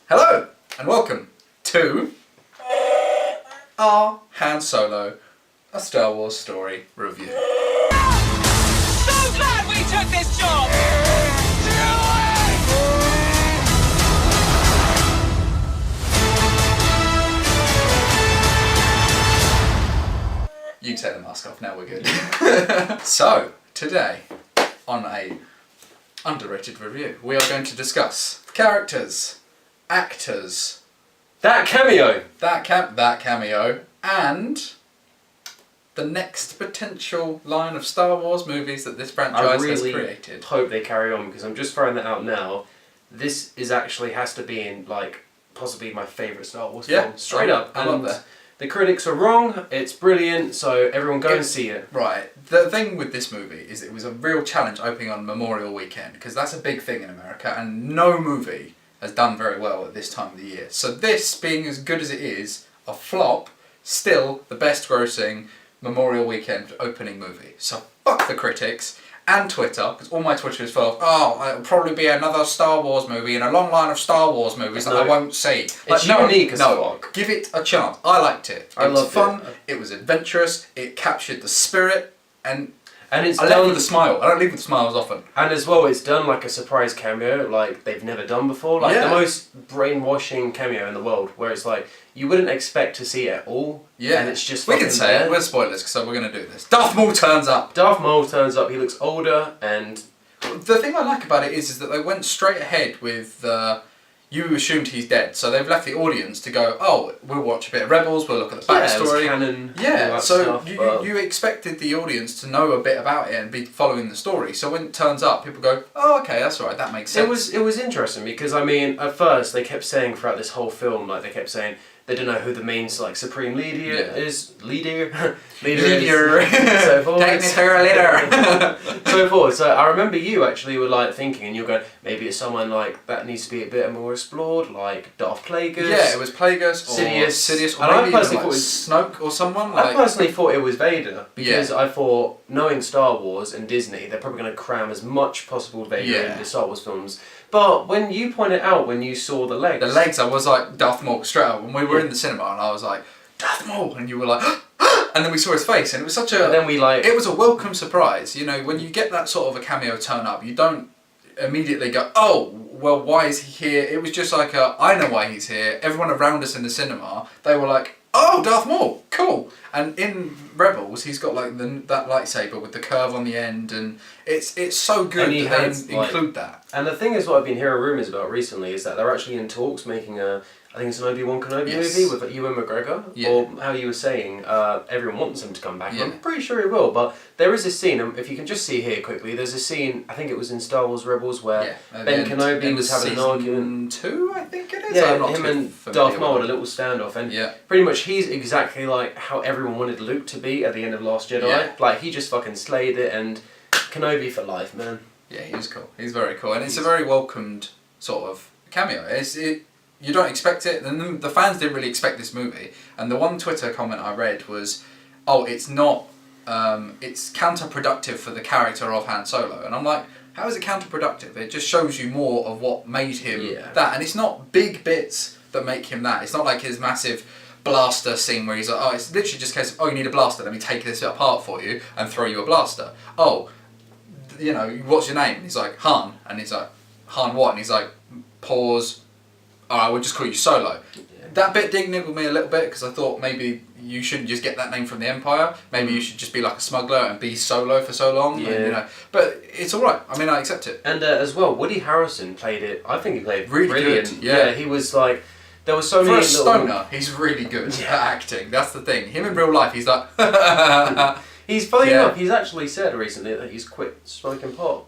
Hello and welcome to our Han Solo, a Star Wars story review. So glad we took this job! You take the mask off, now we're good. So, today, on a underrated review, we are going to discuss characters, actors, That cameo! that cameo, and the next potential line of Star Wars movies that this franchise has created. Hope they carry on, because I'm just throwing that out now. This is actually has to be in possibly my favourite Star Wars film. Straight up. I love that. The critics are wrong, it's brilliant, so everyone go and see it. Right. The thing with this movie is it was a real challenge opening on Memorial Weekend, because that's a big thing in America, and no movie has done very well at this time of the year. So this, being as good as it is, a flop, still the best grossing Memorial Weekend opening movie. So fuck the critics and Twitter, because all my Twitter is full of, it'll probably be another Star Wars movie in a long line of Star Wars movies that I won't see. It's unique as fuck. Give it a chance. I liked it. I It was loved fun, it. it was adventurous, it captured the spirit, and it's I left with a smile. I don't leave with smiles often. And as well, it's done like a surprise cameo, like they've never done before. Like the most brainwashing cameo in the world, where it's like, you wouldn't expect to see it at all. Yeah. And it's just we can fucking say there. it. We're spoilers, so we're going to do this. Darth Maul turns up. Darth Maul turns up, he looks older, and The thing I like about it is that they went straight ahead with you assumed he's dead, so they've left the audience to go, oh, we'll watch a bit of Rebels, we'll look at the it was backstory. canon, all Yeah, that so stuff, but you expected the audience to know a bit about it and be following the story. So when it turns up, people go, oh, okay, that's all right, that makes sense. It was interesting because I mean at first they kept saying throughout this whole film, like they kept saying they don't know who the main supreme leader is. Leader. So forth. Take me to a leader. So forth. So I remember you actually were like thinking, and you're going, maybe it's someone like that needs to be a bit more explored, like Darth Plagueis. Yeah, it was Plagueis or Sidious. or And I maybe personally even, like, Snoke or someone. I personally thought it was Vader because Yeah. I thought, knowing Star Wars and Disney, they're probably going to cram as much possible Vader into the Star Wars films. But when you pointed out when you saw the legs, I was like Darth Maul straight up. When we were in the cinema, and I was like Darth Maul, and you were like, and then we saw his face, and it was such a. And then we like. It was a welcome surprise. You know, when you get that sort of a cameo turn up, you don't immediately go, oh, well, why is he here? It was just like I know why he's here. Everyone around us in the cinema, they were like, oh, Darth Maul, cool. And in Rebels, he's got like that lightsaber with the curve on the end, and it's so good And that has, they include that. And the thing is, what I've been hearing rumours about recently is that they're actually in talks making I think it's an Obi-Wan Kenobi movie with Ewan McGregor. Yeah. Or how you were saying, everyone wants him to come back. Yeah. I'm pretty sure he will, but there is a scene, if you can just see here quickly, there's a scene, I think it was in Star Wars Rebels, where Ben Kenobi was having an argument. 2, I think it is. Yeah, I'm not him too and familiar Darth Maul had with a little standoff, and Yeah. pretty much he's exactly like how everyone wanted Luke to be at the end of Last Jedi. Yeah. Like, he just fucking slayed it, and Kenobi for life, man. Yeah, he was cool. He's very cool, and it's a very welcomed sort of cameo. You don't expect it, and the fans didn't really expect this movie. And the one Twitter comment I read was, "Oh, it's not. It's counterproductive for the character of Han Solo." And I'm like, how is it counterproductive? It just shows you more of what made him that, and it's not big bits that make him that. It's not like his massive blaster scene where he's like, oh, it's literally just a case of, oh, you need a blaster, let me take this apart for you and throw you a blaster. Oh, you know, what's your name? And he's like, Han. And he's like, Han what? And he's like, pause. Alright, we'll just call you Solo. Yeah. That bit did niggle me a little bit, because I thought maybe you shouldn't just get that name from the Empire. Maybe you should just be like a smuggler and be Solo for so long. Yeah. And, you know, but it's alright. I mean, I accept it. And as well, Woody Harrelson played it. I think he played Really brilliant. good, yeah. He was like, there were so For many a stoner, he's really good at acting. That's the thing. Him in real life, he's like... He's funny Yeah. enough. He's actually said recently that he's quit smoking pot.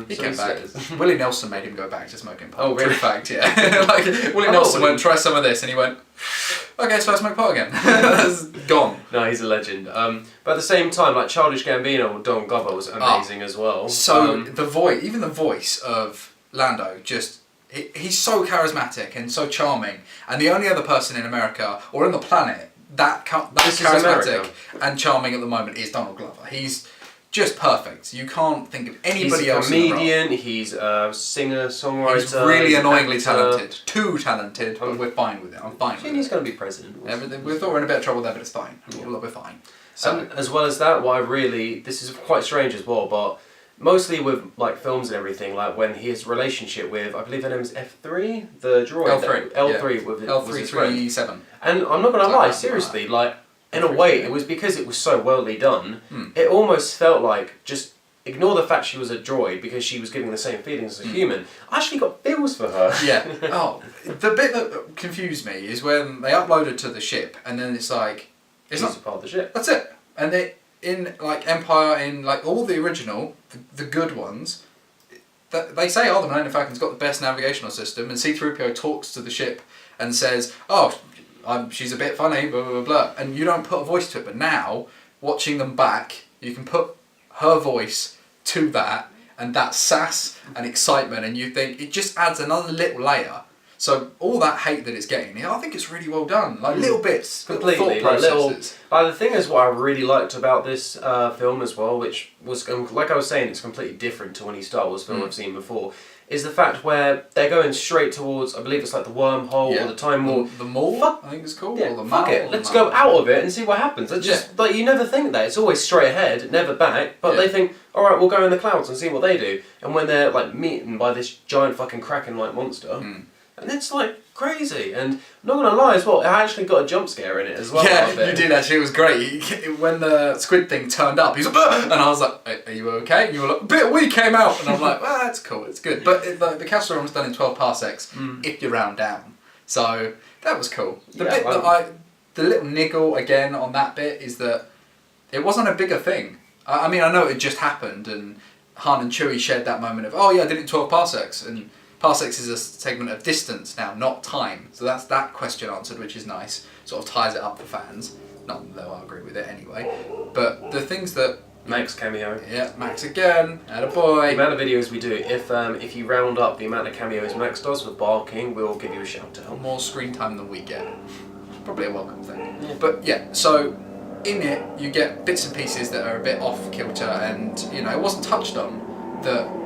He so came back. says. Willie Nelson made him go back to smoking pot. Oh, really? True fact, yeah. Like, Willie Nelson went, try some of this, and he went, okay, so I smoke pot again. That's gone. No, he's a legend. But at the same time, like Childish Gambino, Don Glover was amazing as well. So even the voice of Lando, just he's so charismatic and so charming, and the only other person in America or on the planet that's This is charismatic America. and charming at the moment is Donald Glover. He's just perfect. You can't think of anybody he's a else in the role. comedian, he's a singer, songwriter. He's really he's an annoyingly actor. talented. Too talented, but we're fine with it. I'm fine I think with he's it. going to be president. Everything, we thought we were in a bit of trouble there, but it's fine. We're fine. So, And as well as that, this is quite strange as well, but mostly with like films and everything, like when his relationship with, I believe her name is F3, the droid. L3. L3 with his friend. L337. And I'm not gonna Something lie, like seriously, like in a way, it was because it was so wellly done. It almost felt like just ignore the fact she was a droid because she was giving the same feelings as a human. I actually got feels for her. Yeah. Oh, the bit that confused me is when they uploaded to the ship, and then it's like, it's She's not. a part of the ship. That's it. And they in like Empire, in like all the original, the good ones. They say, oh, the Millennium Falcon's got the best navigational system, and C-3PO talks to the ship and says, oh, she's a bit funny, blah, blah, blah, blah. And you don't put a voice to it, but now, watching them back, you can put her voice to that, and that sass and excitement, and you think, it just adds another little layer. So all that hate that it's getting, I think it's really well done. Like little bits, Completely, thought like little. processes. The thing is, what I really liked about this film as well, which was like I was saying, it's completely different to any Star Wars film I've seen before, is the fact where they're going straight towards, I believe it's like the wormhole or the time warp. The mall, Fuck- I think it's called. Yeah, or the fuck mall, it. Let's go out of it and see what happens. It's just like you never think that. It's always straight ahead, never back. But they think, all right, we'll go in the clouds and see what they do. And when they're like meeting by this giant fucking kraken like monster, and it's like crazy. And I'm not gonna lie as well, I actually got a jump scare in it as well. Yeah, out there. you did actually. It was great. When the squid thing turned up, he was like, "Ugh!" And I was like, "Are you okay?" And you were like, "Bit we came out," and I'm like, "Well, that's cool. It's good." But the castle run was done in 12 parsecs if you round down, so that was cool. The Yeah, bit well- the little niggle again on that bit is that it wasn't a bigger thing. I mean, I know it just happened, and Han and Chewie shared that moment of, "Oh yeah, I did it in 12 parsecs," and parsecs is a segment of distance now, not time. So that's that question answered, which is nice. Sort of ties it up for fans. Not that they'll agree with it anyway. But the things that... Max cameo. Yeah, Max again, The attaboy. amount of videos we do, if you round up the amount of cameos Max does with barking, we'll give you a shout out. More screen time than we get. Probably a welcome thing. Yeah. But yeah, so in it you get bits and pieces that are a bit off kilter, and you know, it wasn't touched on that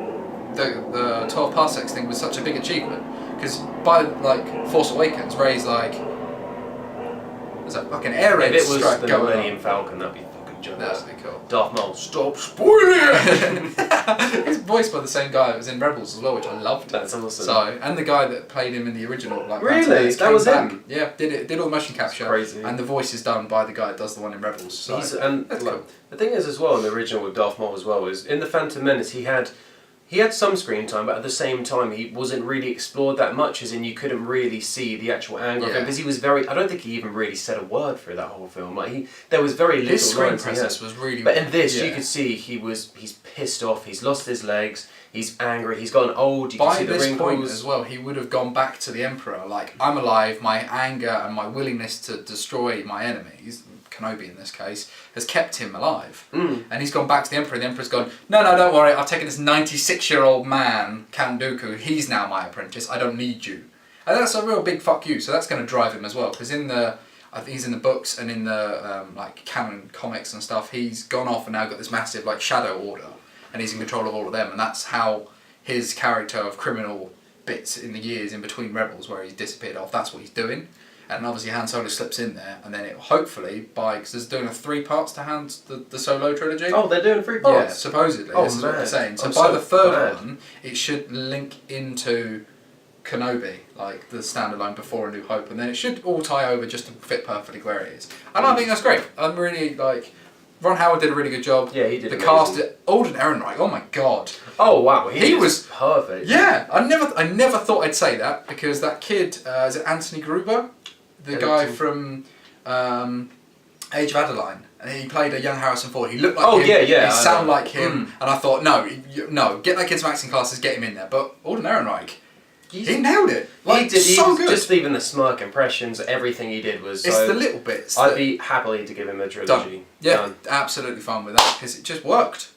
the 12 parsecs thing was such a big achievement, because by like Force Awakens, Rey's like, there's a fucking air raid If it was strike the going Millennium on. Falcon, that'd be fucking joke. That'd be cool. Darth Maul, stop spoiling it! It's voiced by the same guy that was in Rebels as well, which I loved. That's awesome. So, and the guy that played him in the original, like Really? Phantom Menace, That came was back. him? Yeah, did all the motion capture. crazy. And the voice is done by the guy that does the one in Rebels. So And that's like, cool. the thing is as well in the original with Darth Maul as well is in the Phantom Menace he had some screen time, but at the same time he wasn't really explored that much, as in you couldn't really see the actual angle of Yeah. him, because he was very, I don't think he even really said a word through that whole film. Like there was very little His screen lines he had. presence was really. But in this, yeah. you could see he's pissed off. He's lost his legs. He's angry. He's gotten old. You can By see the this wrinkles. point as well, he would have gone back to the Emperor, like, I'm alive, my anger and my willingness to destroy my enemies, Kenobi in this case, has kept him alive. Mm. And he's gone back to the Emperor, and the Emperor's gone, no, don't worry, I've taken this 96-year-old man, Count Dooku, he's now my apprentice, I don't need you. And that's a real big fuck you, so that's going to drive him as well, because I think he's in the books and in the like canon comics and stuff, he's gone off and now got this massive like shadow order, and he's in control of all of them, and that's how his character of criminal bits in the years in between Rebels where he's disappeared off, that's what he's doing. And obviously Han Solo slips in there, and then it hopefully, because there's doing 3 parts to the Solo trilogy. Oh, they're doing 3 Yeah, parts. supposedly, Oh, this is what they're man. saying. So I'm by so the third glad. one, it should link into Kenobi, like the standalone before A New Hope, and then it should all tie over just to fit perfectly where it is. And I think that's great. I'm really, like, Ron Howard did a really good job. Yeah, he did The amazing. cast, Alden Ehrenreich, oh my god. Oh wow, he He was was- perfect. Yeah, I never thought I'd say that, because that kid, is it Anthony Gruber? The guy from Age of Adeline. And he played a young Harrison Ford. He looked like Oh, him. yeah, yeah, He I sounded know. like him. And I thought, no, get that kid some acting classes, get him in there. But Alden Ehrenreich, he nailed it. Like, he so was good. just even the smirk impressions, everything he did was. It's So, the little bits. I'd that- be happily to give him a trilogy. Done. Yeah, Done. absolutely fine with that, because it just worked.